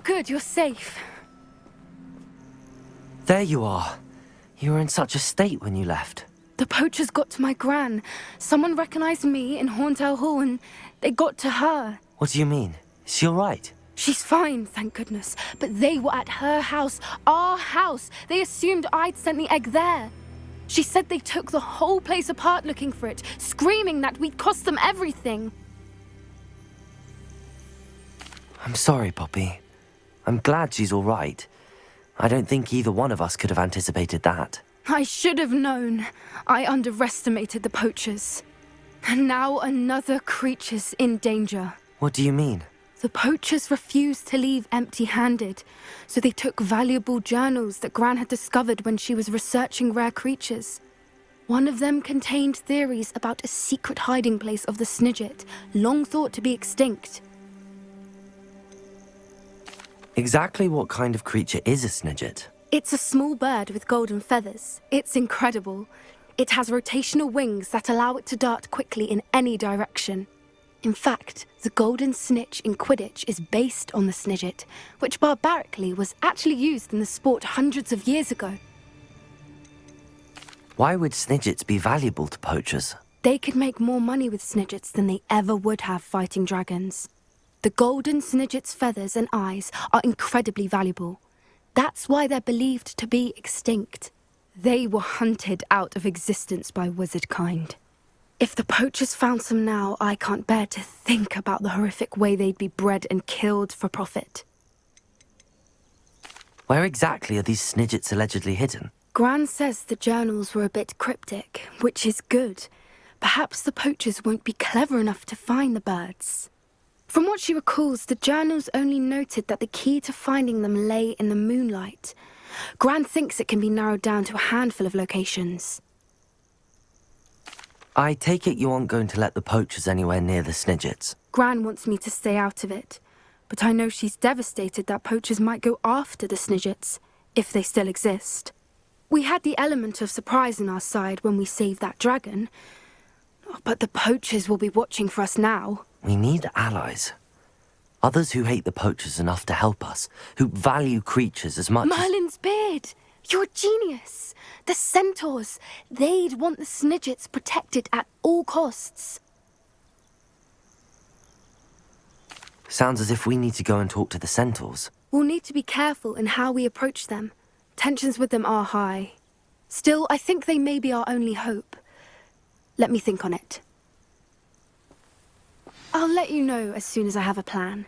good, you're safe. There you are. You were in such a state when you left. The poachers got to my gran. Someone recognized me in Horntail Hall and they got to her. What do you mean? Is she all right? She's fine, thank goodness. But they were at her house, our house. They assumed I'd sent the egg there. She said they took the whole place apart looking for it, screaming that we'd cost them everything. I'm sorry, Poppy. I'm glad she's all right. I don't think either one of us could have anticipated that. I should have known. I underestimated the poachers. And now another creature's in danger. What do you mean? The poachers refused to leave empty-handed, so they took valuable journals that Gran had discovered when she was researching rare creatures. One of them contained theories about a secret hiding place of the Snidget, long thought to be extinct. Exactly what kind of creature is a Snidget? It's a small bird with golden feathers. It's incredible. It has rotational wings that allow it to dart quickly in any direction. In fact, the golden snitch in Quidditch is based on the Snidget, which barbarically was actually used in the sport hundreds of years ago. Why would Snidgets be valuable to poachers? They could make more money with Snidgets than they ever would have fighting dragons. The golden Snidget's feathers and eyes are incredibly valuable. That's why they're believed to be extinct. They were hunted out of existence by wizard kind. If the poachers found some now, I can't bear to think about the horrific way they'd be bred and killed for profit. Where exactly are these Snidgets allegedly hidden? Gran says the journals were a bit cryptic, which is good. Perhaps the poachers won't be clever enough to find the birds. From what she recalls, the journals only noted that the key to finding them lay in the moonlight. Gran thinks it can be narrowed down to a handful of locations. I take it you aren't going to let the poachers anywhere near the Snidgets. Gran wants me to stay out of it, but I know she's devastated that poachers might go after the Snidgets, if they still exist. We had the element of surprise on our side when we saved that dragon, but the poachers will be watching for us now. We need allies. Others who hate the poachers enough to help us, who value creatures as much Merlin's beard! You're a genius! The centaurs! They'd want the Snidgets protected at all costs. Sounds as if we need to go and talk to the centaurs. We'll need to be careful in how we approach them. Tensions with them are high. Still, I think they may be our only hope. Let me think on it. I'll let you know as soon as I have a plan.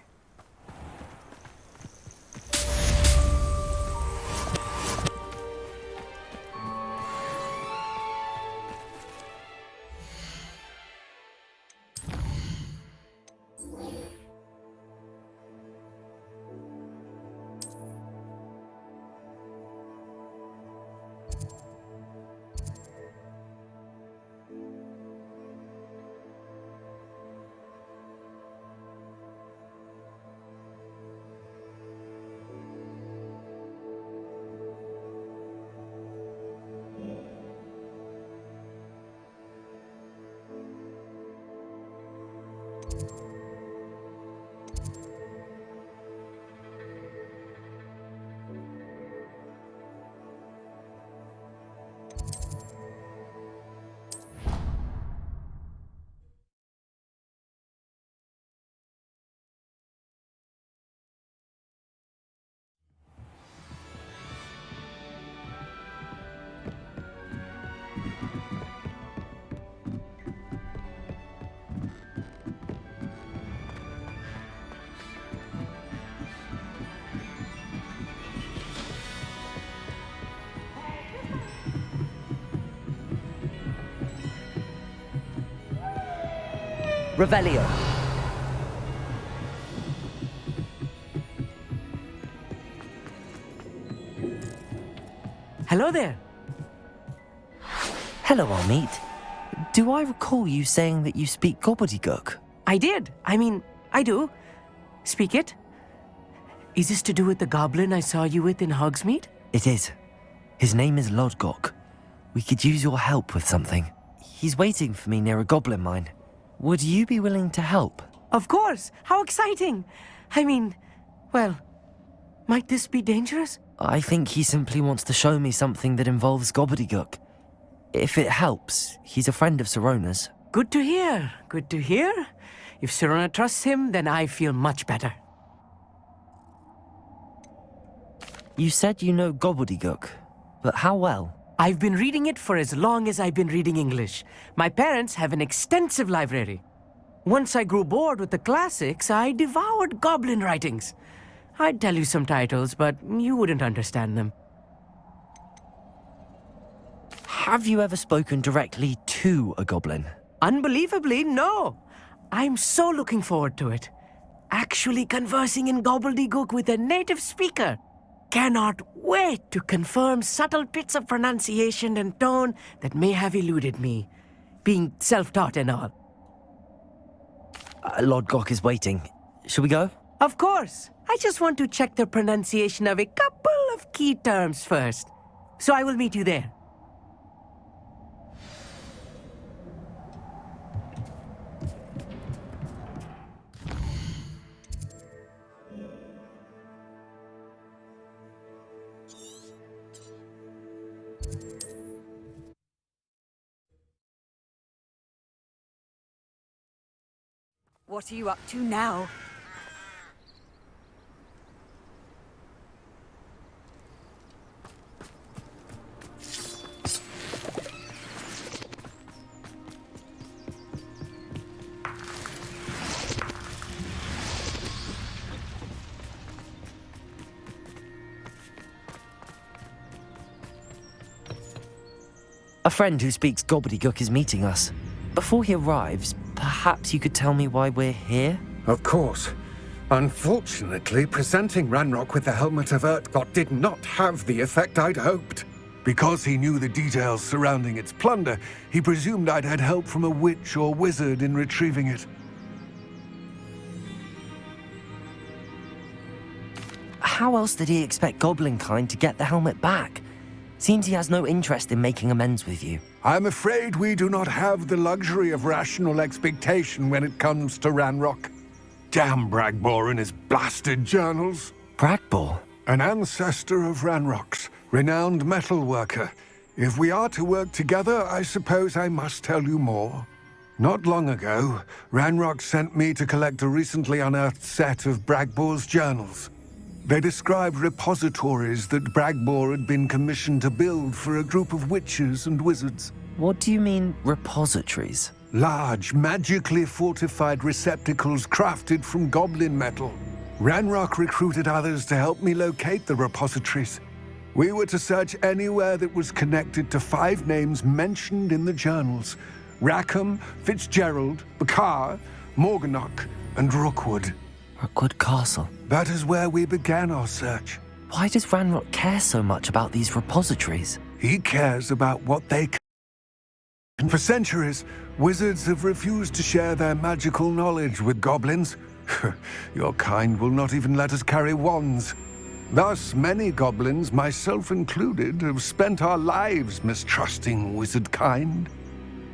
Revelio. Hello there. Hello, Amit. Do I recall you saying that you speak gobbledygook? I did. I do. Speak it. Is this to do with the goblin I saw you with in Hogsmeade? It is. His name is Lodgok. We could use your help with something. He's waiting for me near a goblin mine. Would you be willing to help? Of course. How exciting. Well, Might this be dangerous? I think he simply wants to show me something that involves gobbledygook. If it helps, he's a friend of Sirona's. Good to hear. Good to hear. If Sirona trusts him, then I feel much better. You said you know gobbledygook, but how well? I've been reading it for as long as I've been reading English. My parents have an extensive library. Once I grew bored with the classics, I devoured goblin writings. I'd tell you some titles, but you wouldn't understand them. Have you ever spoken directly to a goblin? Unbelievably, no. I'm so looking forward to it. Actually conversing in gobbledygook with a native speaker. Cannot wait to confirm subtle bits of pronunciation and tone that may have eluded me, being self-taught and all. Lord Gok is waiting. Shall we go? Of course. I just want to check the pronunciation of a couple of key terms first. So I will meet you there. What are you up to now? A friend who speaks gobbledygook is meeting us. Before he arrives, perhaps you could tell me why we're here? Of course. Unfortunately, presenting Ranrok with the Helmet of Urtkot did not have the effect I'd hoped. Because he knew the details surrounding its plunder, he presumed I'd had help from a witch or wizard in retrieving it. How else did he expect Goblinkind to get the helmet back? Seems he has no interest in making amends with you. I'm afraid we do not have the luxury of rational expectation when it comes to Ranrok. Damn Bragbor and his blasted journals. Bragbor? An ancestor of Ranrock's, renowned metal worker. If we are to work together, I suppose I must tell you more. Not long ago, Ranrock sent me to collect a recently unearthed set of Bragbor's journals. They described repositories that Bragbor had been commissioned to build for a group of witches and wizards. What do you mean, repositories? Large, magically fortified receptacles crafted from goblin metal. Ranrok recruited others to help me locate the repositories. We were to search anywhere that was connected to 5 names mentioned in the journals: Rackham, Fitzgerald, Bakar, Morganach, and Rookwood. Rookwood Castle. That is where we began our search. Why does Ranrok care so much about these repositories? He cares about what they can. For centuries, wizards have refused to share their magical knowledge with goblins. Your kind will not even let us carry wands. Thus, many goblins, myself included, have spent our lives mistrusting wizard kind.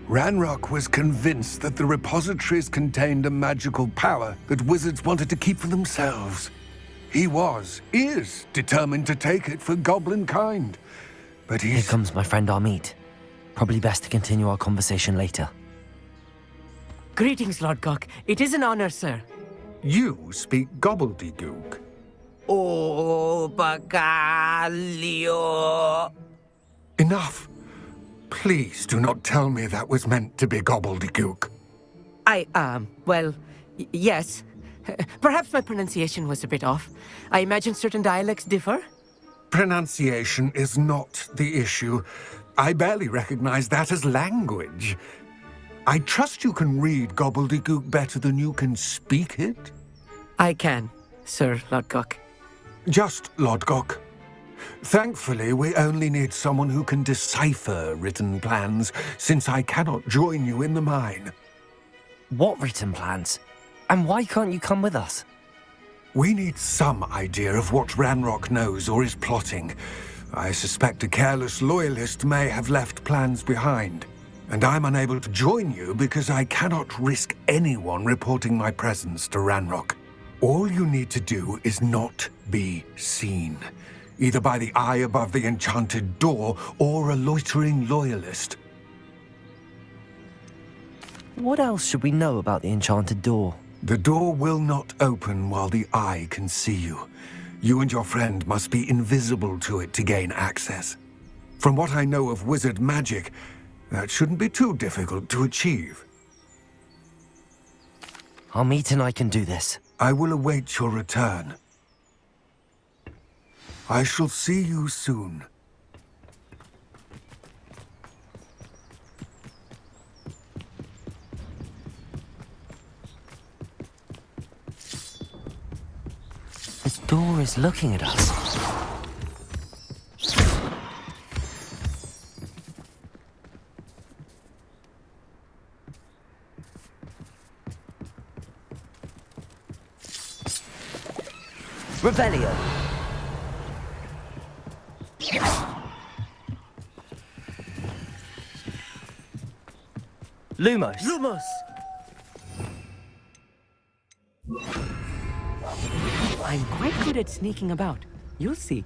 Ranrok was convinced that the repositories contained a magical power that wizards wanted to keep for themselves. He is determined to take it for goblin kind. But Here comes my friend Amit. Probably best to continue our conversation later. Greetings, Lord Gok. It is an honor, sir. You speak gobbledygook. Oh, Bagalio. Enough. Please do not tell me that was meant to be gobbledygook. Yes. Perhaps my pronunciation was a bit off. I imagine certain dialects differ. Pronunciation is not the issue. I barely recognize that as language. I trust you can read gobbledygook better than you can speak it? I can, Sir Lord Gok. Just Lord Gok. Thankfully, we only need someone who can decipher written plans, since I cannot join you in the mine. What written plans? And why can't you come with us? We need some idea of what Ranrok knows or is plotting. I suspect a careless loyalist may have left plans behind. And I'm unable to join you because I cannot risk anyone reporting my presence to Ranrok. All you need to do is not be seen, either by the eye above the enchanted door or a loitering loyalist. What else should we know about the enchanted door? The door will not open while the eye can see you. You and your friend must be invisible to it to gain access. From what I know of wizard magic, that shouldn't be too difficult to achieve. Amit and I can do this. I will await your return. I shall see you soon. The door is looking at us. Revelio. Lumos. Lumos! I'm quite good at sneaking about. You'll see.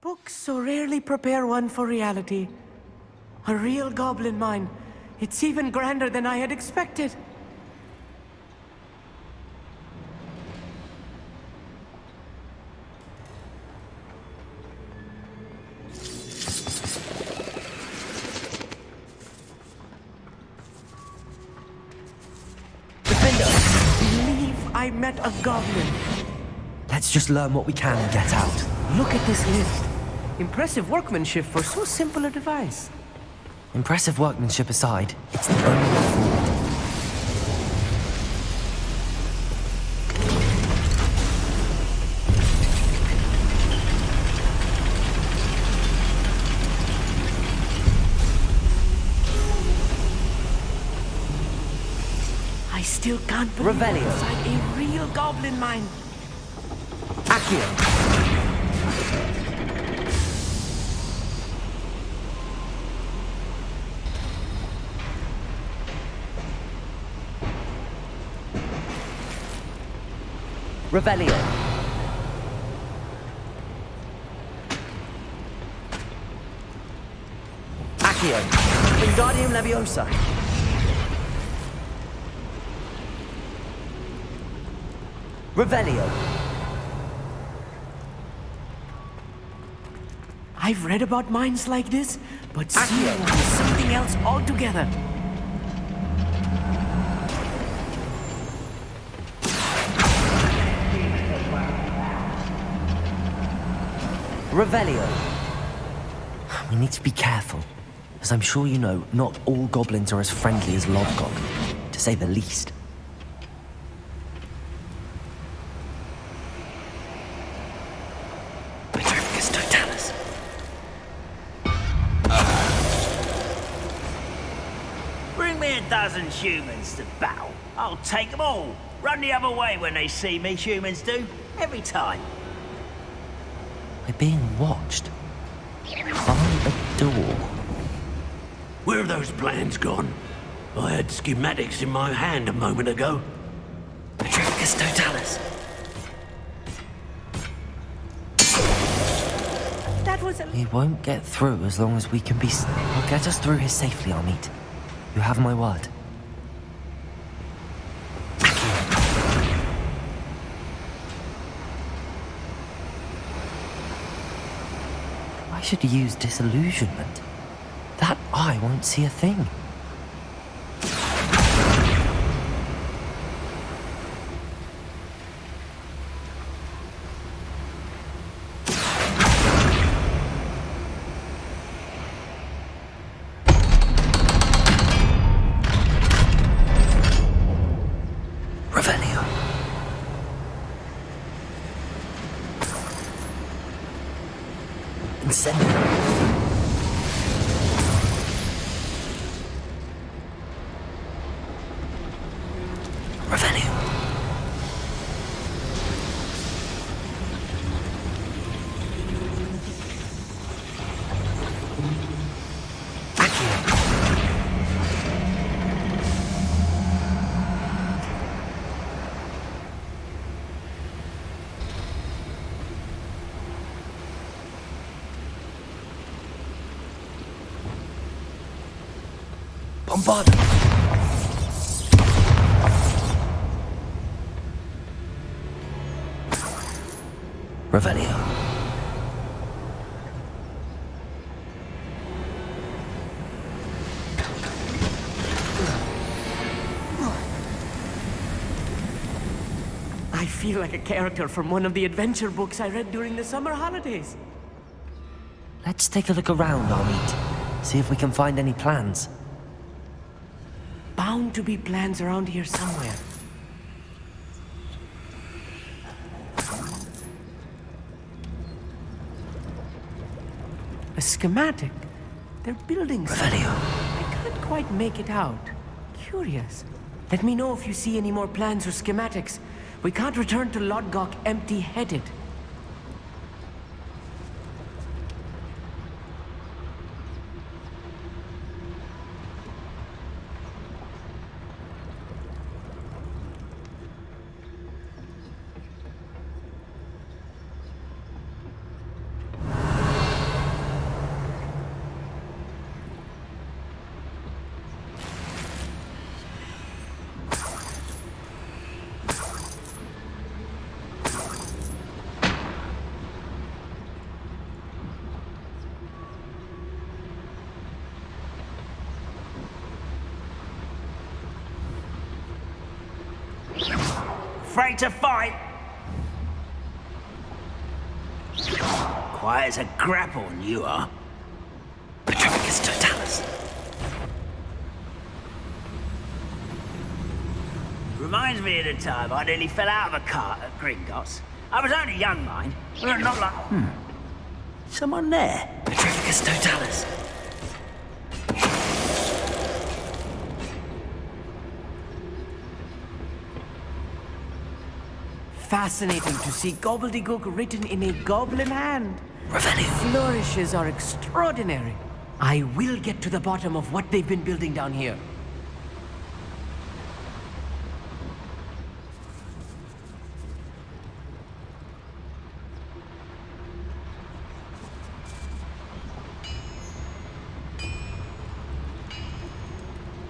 Books so rarely prepare one for reality. A real goblin mine. It's even grander than I had expected. I met a goblin. Let's just learn what we can and get out. Look at this list. Impressive workmanship for so simple a device. Impressive workmanship aside, it's the only way forward. I still can't believe Revelio. we're inside a real goblin mine. Accio. Revelio. Accio. Wingardium Leviosa. Revelio. I've read about mines like this, but seeing one is something else altogether. Revelio. We need to be careful. As I'm sure you know, not all goblins are as friendly as Lodgok, to say the least. Bring me a dozen humans to battle. I'll take them all. Run the other way when they see me, humans do. Every time. We're being watched. By a door. Where have those plans gone? I had schematics in my hand a moment ago. Petrificus Totalis. That was a... He won't get through as long as we can be... He'll get us through here safely, Amit. You have my word. I should use disillusionment. That eye won't see a thing. Revelio. Incendio. Bombard! Revelio. I feel like a character from one of the adventure books I read during the summer holidays. Let's take a look around, Amit. See if we can find any plans. Bound to be plans around here somewhere. A schematic. They're building something. Revelio. I can't quite make it out. Curious. Let me know if you see any more plans or schematics. We can't return to Lodgok empty-headed. Afraid to fight? Quiet as a grapple, you are. Petrificus totalis. Reminds me of the time I nearly fell out of a cart at Gringotts. I was only young, mind. But not like... Someone there? Petrificus totalis. Fascinating to see gobbledygook written in a goblin hand. Revelio. Flourishes are extraordinary. I will get to the bottom of what they've been building down here.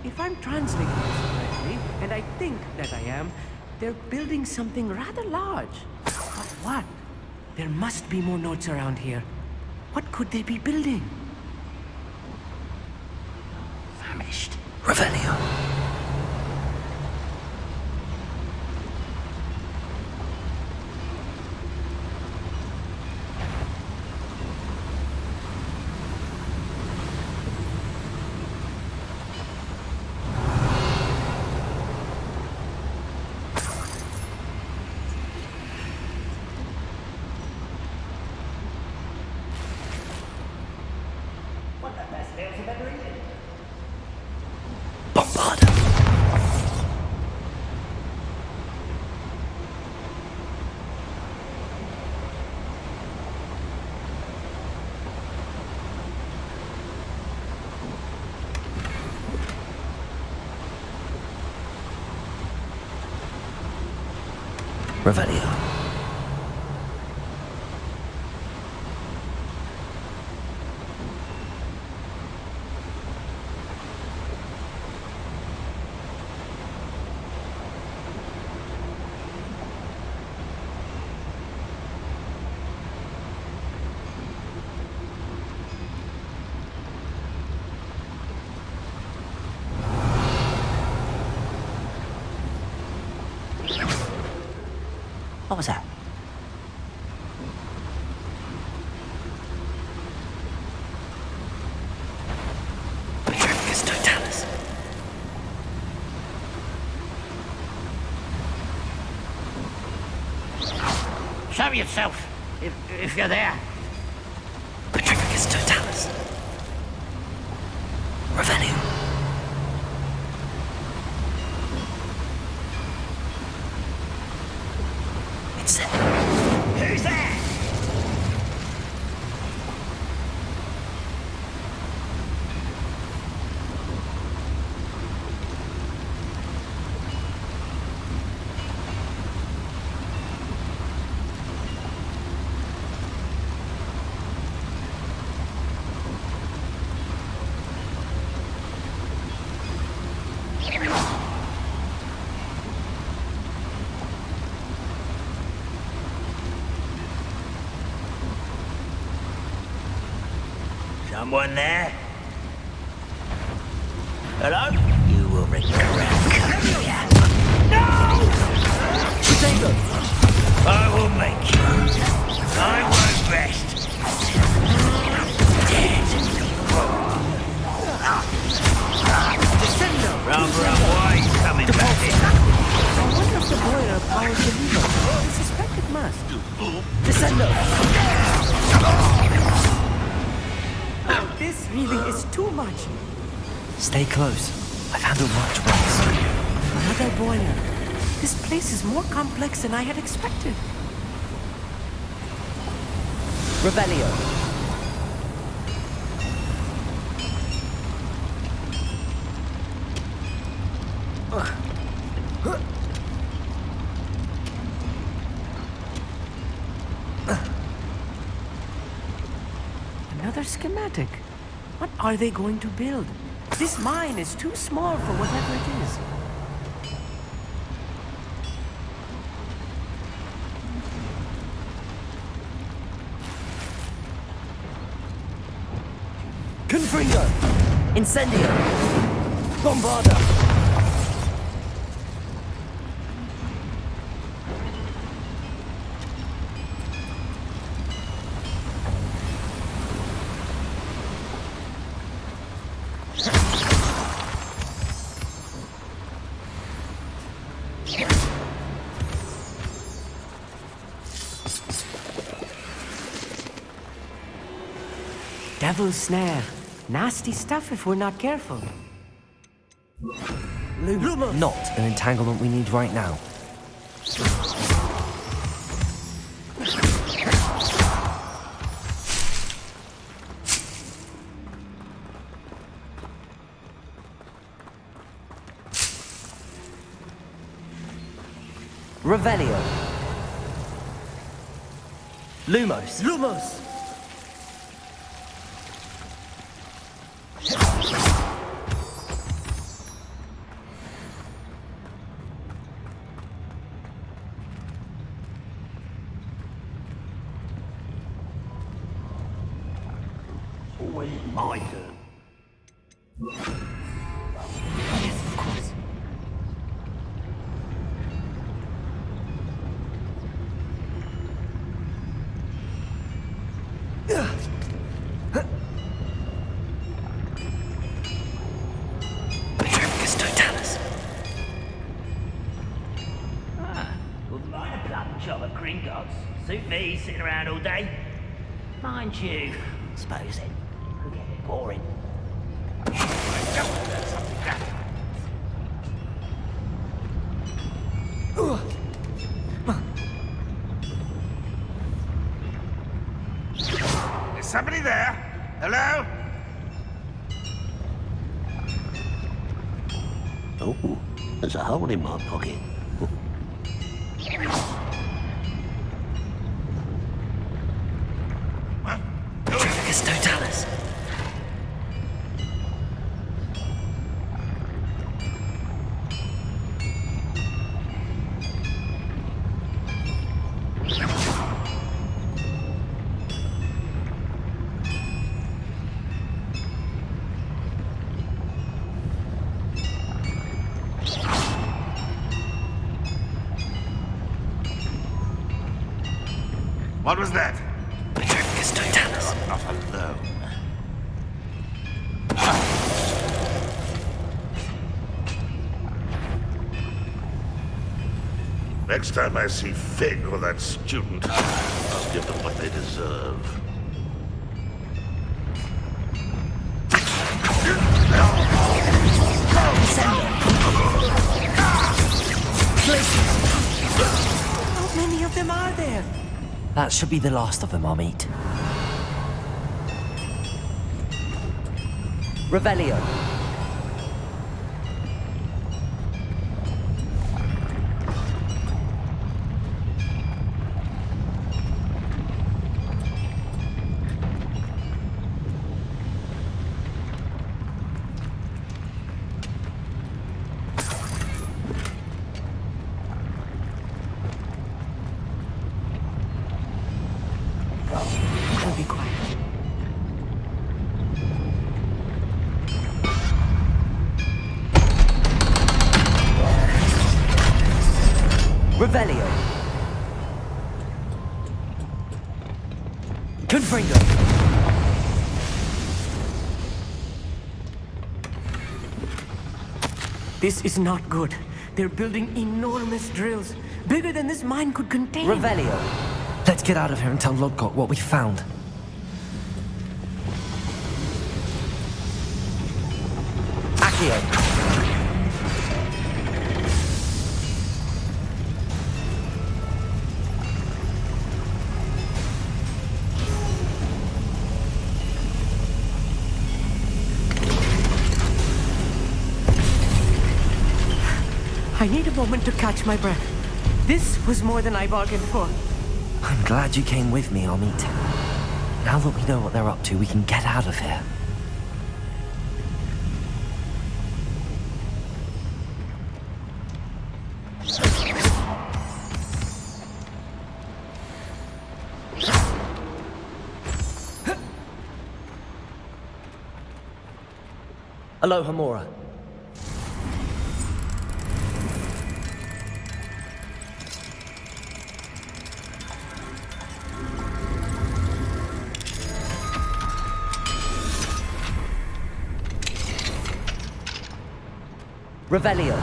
If I'm translating this correctly, and I think that I am, they're building something rather large. But what? There must be more notes around here. What could they be building? Famished. Revelio. Bombard. Revelio. What was that? Petrificus totalis. Show yourself, if you're there. Petrificus totalis. Revelio. It's it. Who's there? Someone there? Hello? You will regret coming here. No! Potato! I will make you. I won't rest. Dead. Descendo! Rather unwise coming back here. I wonder if the boiler powers the lever. I suspect it must. Descendo! Oh, this really is too much. Stay close. I've handled much worse. Another boiler. This place is more complex than I had expected. Revelio. Another schematic. What are they going to build? This mine is too small for whatever it is. Confringo! Incendio! Bombarda! Devil's snare. Nasty stuff if we're not careful. Lumos! Not an entanglement we need right now. Revelio. Lumos. Lumos! Always my turn. Yes, of course. Wouldn't mind a plum chop at Gringotts. Suit me, sitting around all day. Mind you, suppose it could get a bit boring. Is somebody there? Hello? Oh, there's a hole in my pocket. Trafficus totalis. What was that? Trafficus totalis. You're not alone. Next time I see Fig or that student, I'll give them what they deserve. How many of them are there? That should be the last of them I'll meet. Revelio. I'll be quiet. Revelio. Confringo. This is not good. They're building enormous drills, bigger than this mine could contain. Revelio. Let's get out of here and tell Lodgok what we found. Accio. I need a moment to catch my breath. This was more than I bargained for. I'm glad you came with me, Amit. Now that we know what they're up to, we can get out of here. Aloha, Mora. Revelio.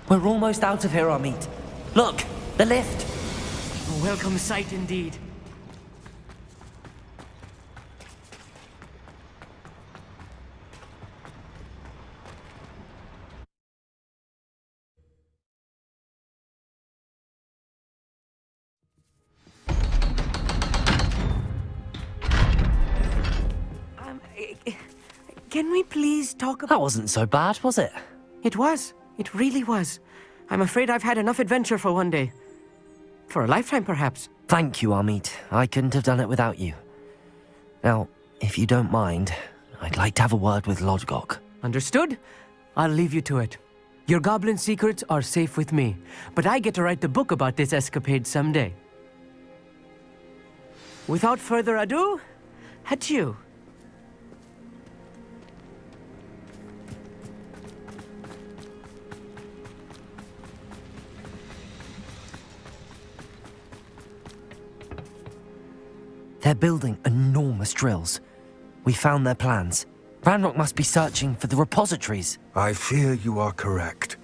We're almost out of here, Amit. Look, the lift. A welcome sight indeed. Can we please talk about... That wasn't so bad, was it? It was. It really was. I'm afraid I've had enough adventure for one day. For a lifetime, perhaps. Thank you, Amit. I couldn't have done it without you. Now, if you don't mind, I'd like to have a word with Lodgok. Understood? I'll leave you to it. Your goblin secrets are safe with me, but I get to write the book about this escapade someday. Without further ado, adieu. They're building enormous drills. We found their plans. Ranrok must be searching for the repositories. I fear you are correct.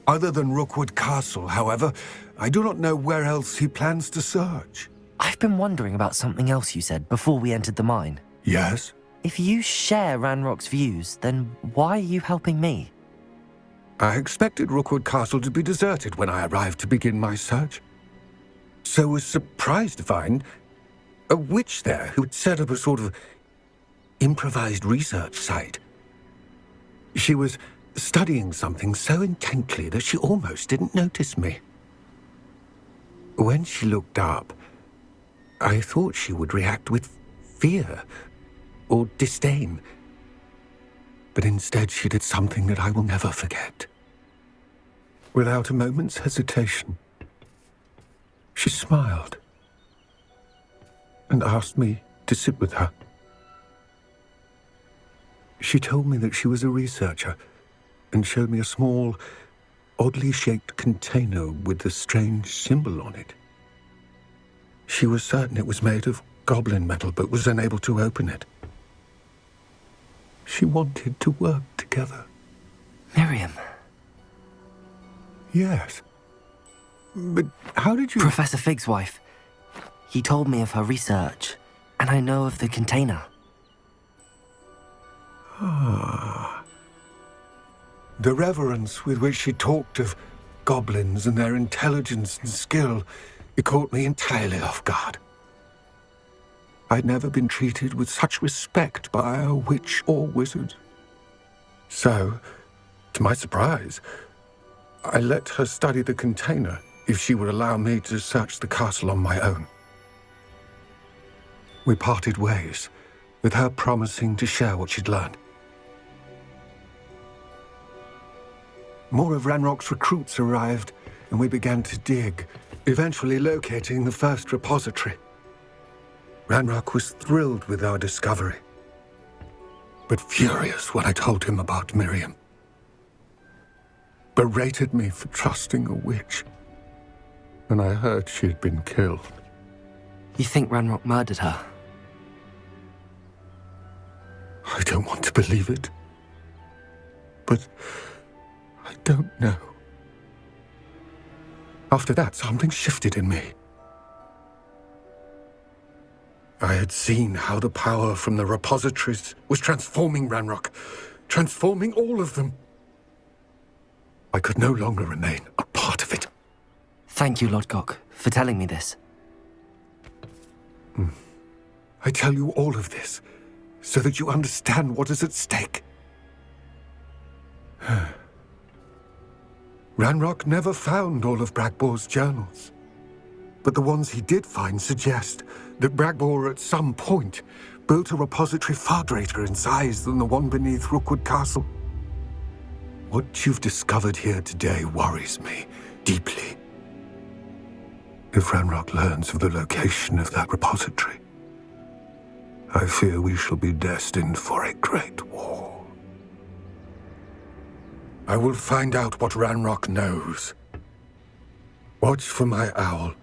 Other than Rookwood Castle, however, I do not know where else he plans to search. I've been wondering about something else you said before we entered the mine. Yes? If you share Ranrock's views, then why are you helping me? I expected Rookwood Castle to be deserted when I arrived to begin my search. So was surprised to find a witch there who'd set up a sort of improvised research site. She was studying something so intently that she almost didn't notice me. When she looked up, I thought she would react with fear or disdain. But instead she did something that I will never forget. Without a moment's hesitation, she smiled and asked me to sit with her. She told me that she was a researcher and showed me a small, oddly shaped container with a strange symbol on it. She was certain it was made of goblin metal, but was unable to open it. She wanted to work together. Miriam. Yes. But how did you... Professor Fig's wife. He told me of her research, and I know of the container. Ah. The reverence with which she talked of goblins and their intelligence and skill, it caught me entirely off guard. I'd never been treated with such respect by a witch or wizard. So, to my surprise, I let her study the container if she would allow me to search the castle on my own. We parted ways, with her promising to share what she'd learned. More of Ranrok's recruits arrived, and we began to dig, eventually locating the first repository. Ranrok was thrilled with our discovery, but furious when I told him about Miriam. Berated me for trusting a witch, and I heard she had been killed. You think Ranrok murdered her? I don't want to believe it, but I don't know. After that, something shifted in me. I had seen how the power from the repositories was transforming Ranrok, transforming all of them. I could no longer remain a part of it. Thank you, Lodgok, for telling me this. I tell you all of this so that you understand what is at stake. Ranrok never found all of Bragbor's journals, but the ones he did find suggest that Bragbor at some point built a repository far greater in size than the one beneath Rookwood Castle. What you've discovered here today worries me deeply. If Ranrok learns of the location of that repository, I fear we shall be destined for a great war. I will find out what Ranrok knows. Watch for my owl.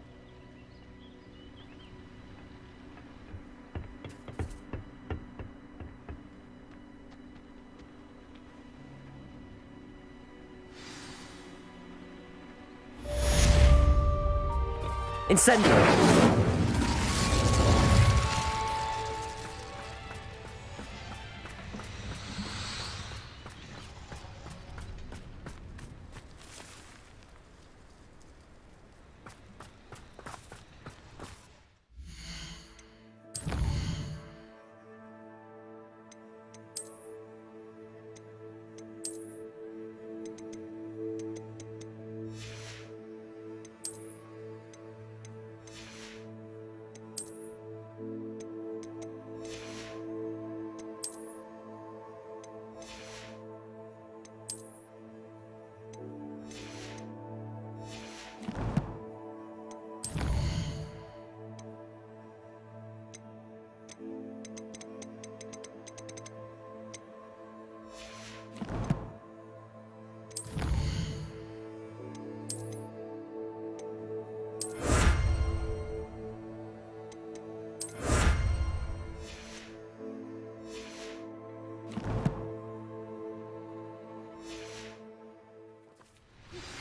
Incendio!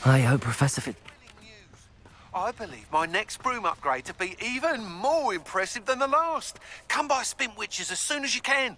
I hope Professor I believe my next broom upgrade to be even more impressive than the last. Come by Spin Witches as soon as you can.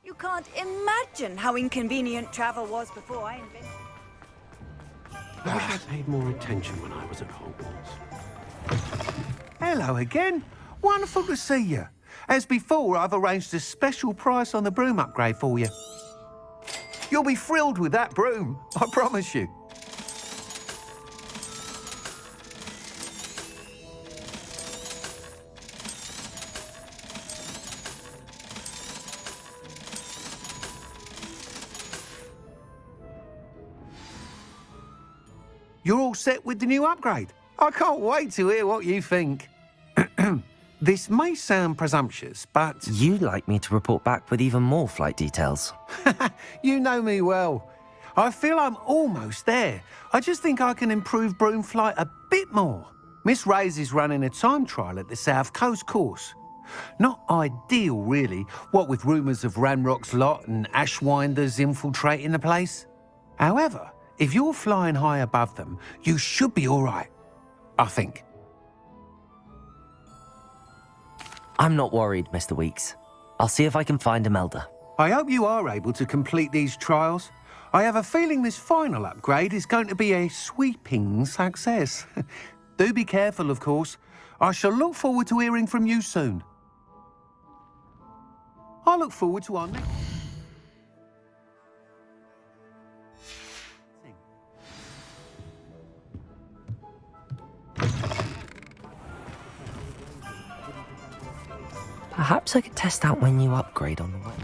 You can't imagine how inconvenient travel was before I invented. I wish I paid more attention when I was at Hogwarts. Hello again. Wonderful to see you. As before, I've arranged a special price on the broom upgrade for you. You'll be thrilled with that broom, I promise you. You're all set with the new upgrade. I can't wait to hear what you think. This may sound presumptuous, but... You'd like me to report back with even more flight details. You know me well. I feel I'm almost there. I just think I can improve broom flight a bit more. Miss Ray's is running a time trial at the South Coast course. Not ideal, really, what with rumours of Ranrock's lot and Ashwinders infiltrating the place. However, if you're flying high above them, you should be all right, I think. I'm not worried, Mr. Weeks. I'll see if I can find Imelda. I hope you are able to complete these trials. I have a feeling this final upgrade is going to be a sweeping success. Do be careful, of course. I shall look forward to hearing from you soon. I look forward to our next... Perhaps I could test out my new upgrade on the way.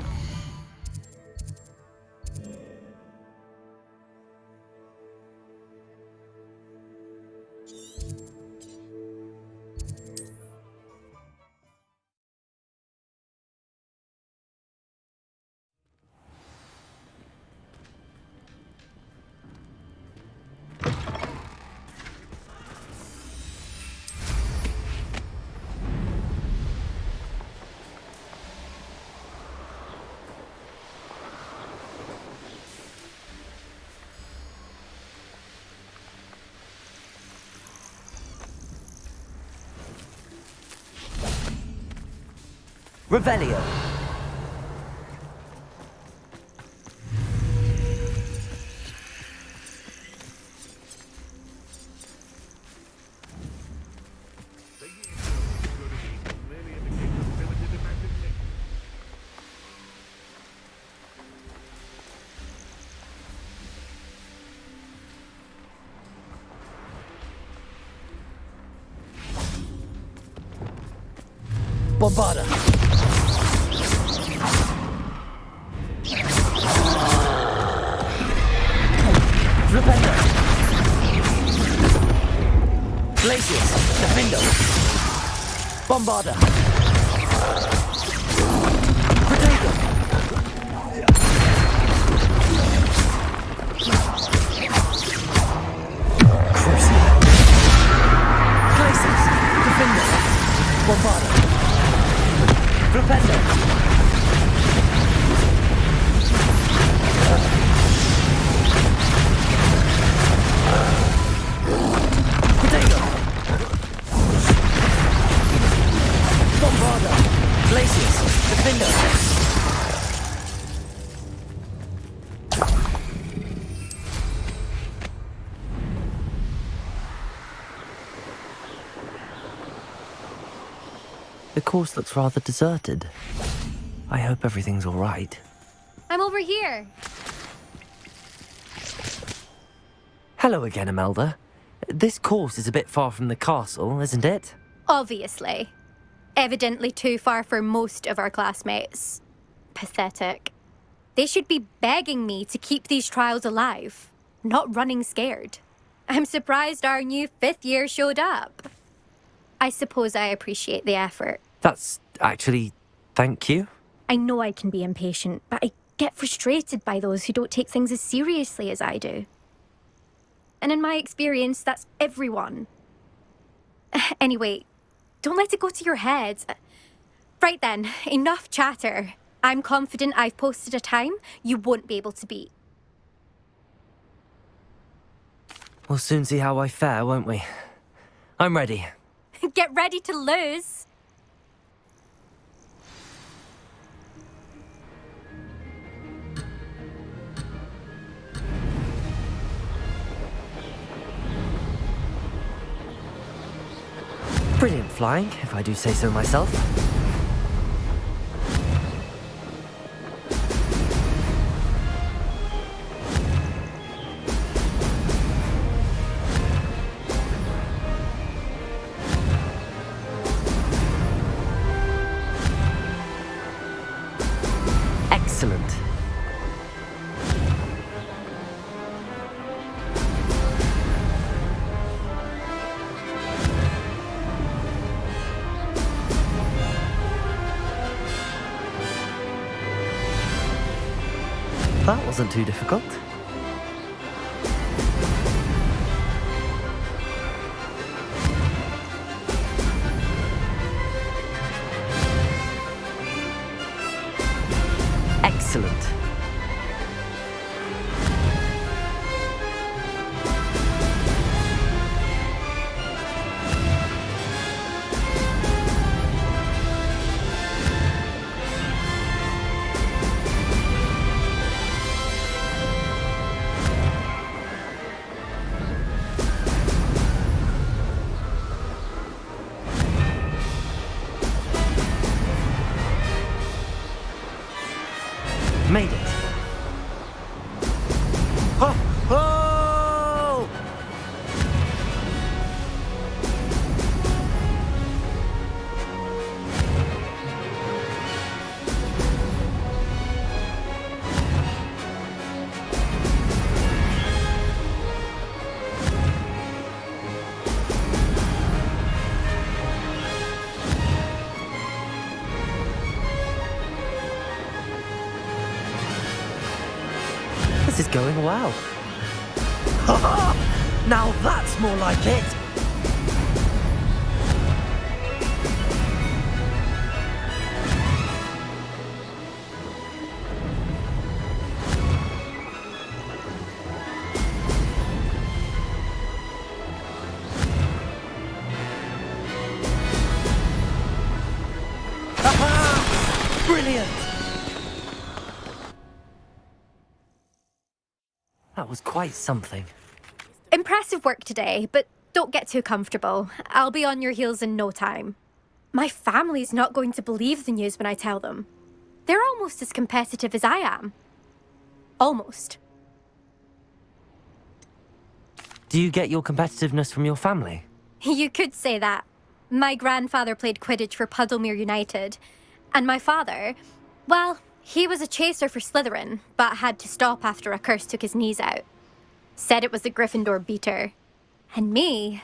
Revelio. Bombarda. Repender. Glacius. Defendo. Bombarda. Potato. Crucial. Glacius. Defendo. Bombarda. Repender. Potato. Bombarda. Glacius. Defender. The course looks rather deserted. I hope everything's all right. I'm over here. Hello again, Imelda. This course is a bit far from the castle, isn't it? Obviously. Evidently too far for most of our classmates. Pathetic. They should be begging me to keep these trials alive, not running scared. I'm surprised our new 5th year showed up. I suppose I appreciate the effort. That's actually... thank you. I know I can be impatient, but I get frustrated by those who don't take things as seriously as I do. And in my experience, that's everyone. Anyway, don't let it go to your head. Right then, enough chatter. I'm confident I've posted a time you won't be able to beat. We'll soon see how I fare, won't we? I'm ready. Get ready to lose. Brilliant flying, if I do say so myself. Excellent. That wasn't too difficult. Excellent. going well. Now that's more like it! Brilliant! That was quite something. Impressive work today, but don't get too comfortable. I'll be on your heels in no time. My family's not going to believe the news when I tell them. They're almost as competitive as I am. Almost. Do you get your competitiveness from your family? You could say that. My grandfather played Quidditch for Puddlemere United. And my father, well, he was a chaser for Slytherin, but had to stop after a curse took his knees out. Said it was the Gryffindor beater. And me,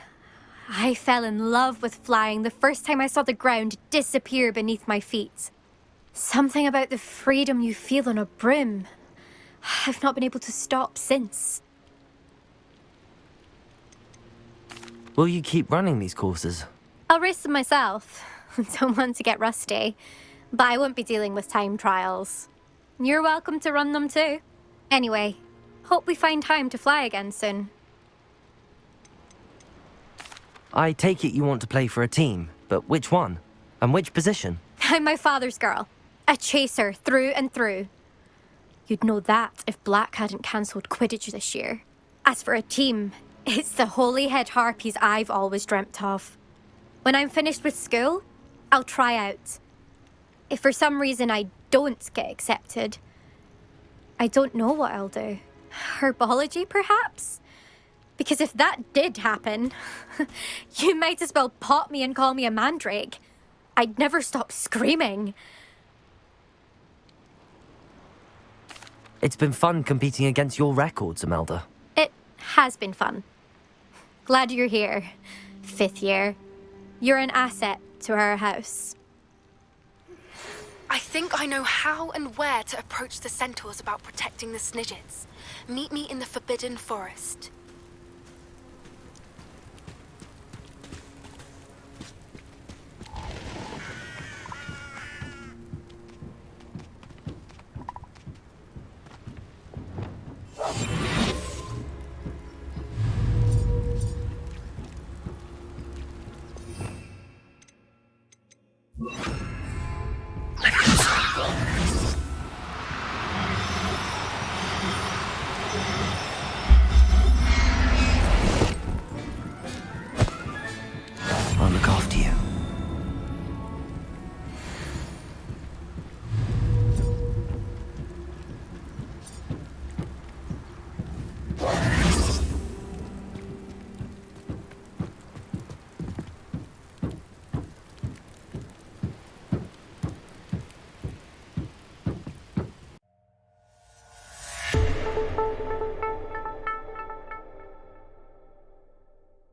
I fell in love with flying the first time I saw the ground disappear beneath my feet. Something about the freedom you feel on a broom. I've not been able to stop since. Will you keep running these courses? I'll race them myself. Don't want to get rusty. But I won't be dealing with time trials. You're welcome to run them too. Anyway, hope we find time to fly again soon. I take it you want to play for a team, but which one? And which position? I'm my father's girl. A chaser through and through. You'd know that if Black hadn't cancelled Quidditch this year. As for a team, it's the Holyhead Harpies I've always dreamt of. When I'm finished with school, I'll try out. If for some reason I don't get accepted, I don't know what I'll do. Herbology, perhaps? Because if that did happen, you might as well pop me and call me a mandrake. I'd never stop screaming. It's been fun competing against your records, Imelda. It has been fun. Glad you're here, 5th year. You're an asset to our house. I think I know how and where to approach the centaurs about protecting the Snidgets. Meet me in the Forbidden Forest.